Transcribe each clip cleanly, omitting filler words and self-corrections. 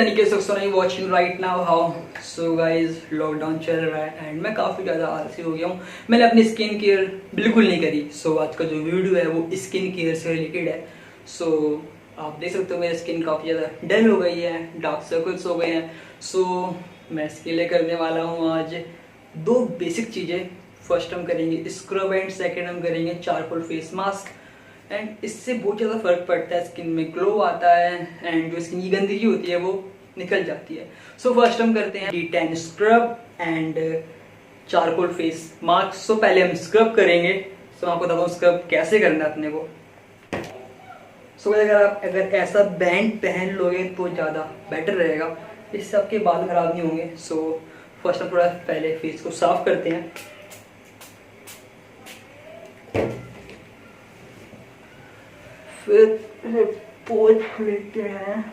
तरीके से सो नहीं watching right now how. So guys lockdown चल रहा है एंड मैं काफ़ी ज़्यादा आलसी हो गया हूँ। मैंने अपनी स्किन केयर बिल्कुल नहीं करी। सो आज का जो वीडियो है वो स्किन केयर से रिलेटेड है। सो आप देख सकते हो मेरी स्किन काफ़ी ज़्यादा डल हो गई है, डार्क सर्कल्स हो गए हैं। सो मैं इसके लिए करने वाला हूँ आज दो बेसिक चीज़ें। फर्स्ट हम करेंगे स्क्रब एंड सेकेंड हम करेंगे चारकोल फेस मास्क। एंड इससे बहुत ज़्यादा फर्क पड़ता है, स्किन में ग्लो आता है एंड जो स्किन की गंदगी होती है वो निकल जाती है। सो फर्स्ट हम करते हैं D10 scrub and charcoal face mask. So पहले हम स्क्रब करेंगे। सो आपको बताता हूँ स्क्रब कैसे करना है अपने को। सो अगर ऐसा बैंड पहन लोगे तो ज़्यादा बेटर रहेगा, इससे आपके बाल खराब नहीं होंगे। सो फर्स्ट हम थोड़ा पहले फेस को साफ करते हैं। फिर पोंछ लेते हैं।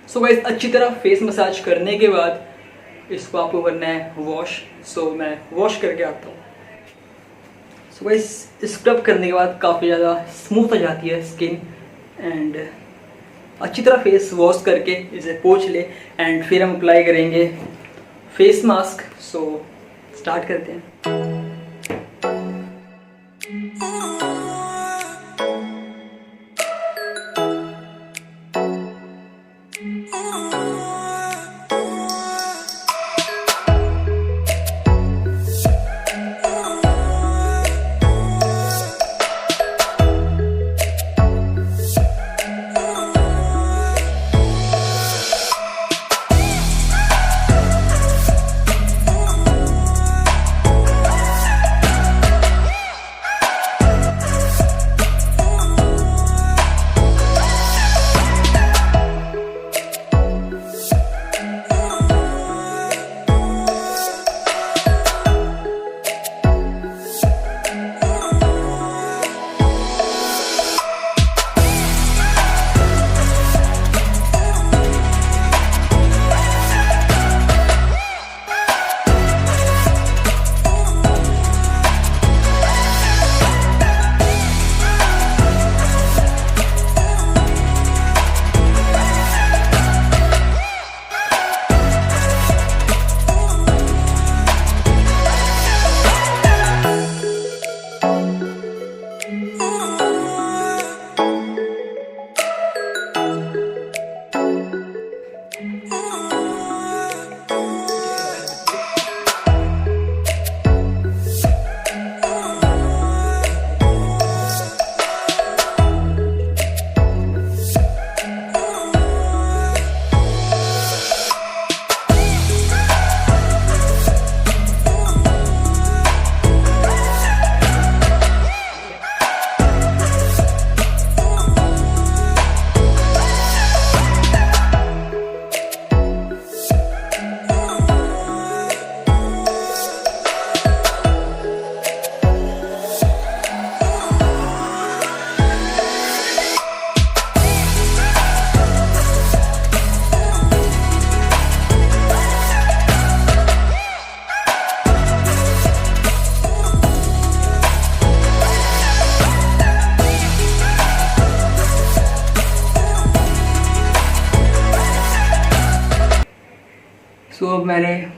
सो गाइस अच्छी तरह फेस मसाज करने के बाद इसको आपको करना है वॉश। सो मैं वॉश करके आता हूँ। सो गाइस स्क्रब करने के बाद काफ़ी ज़्यादा स्मूथ हो जाती है स्किन एंड अच्छी तरह फेस वॉश करके इसे पोंछ ले एंड फिर हम अप्लाई करेंगे फेस मास्क। सो स्टार्ट करते हैं।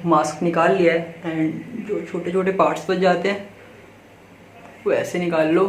मास्क निकाल लिया है एंड जो छोटे छोटे पार्ट्स बच जाते हैं वो ऐसे निकाल लो।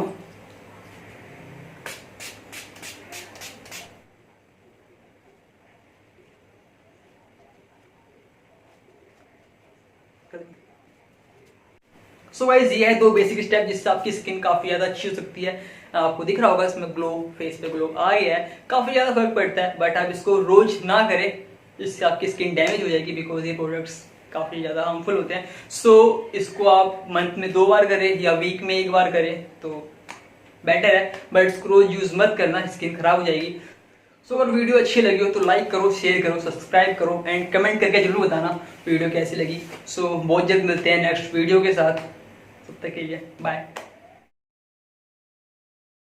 सो गाइस ये है 2 बेसिक स्टेप जिससे आपकी स्किन काफी ज्यादा अच्छी हो सकती है। आपको दिख रहा होगा इसमें ग्लो, फेस पे ग्लो आ गया है, काफी ज्यादा फर्क पड़ता है। बट आप इसको रोज ना करें, इससे आपकी स्किन डैमेज हो जाएगी बिकॉज ये प्रोडक्ट्स काफी ज्यादा हार्मफुल होते हैं। सो इसको आप मंथ में 2 बार करें या वीक में 1 बार करें तो बेटर है, बट इसको रोज यूज मत करना, स्किन खराब हो जाएगी। सो अगर वीडियो अच्छी लगी हो तो लाइक करो, शेयर करो, सब्सक्राइब करो एंड कमेंट करके जरूर बताना वीडियो कैसी लगी। सो बहुत जल्द मिलते हैं नेक्स्ट वीडियो के साथ, तब तक के लिए बाय।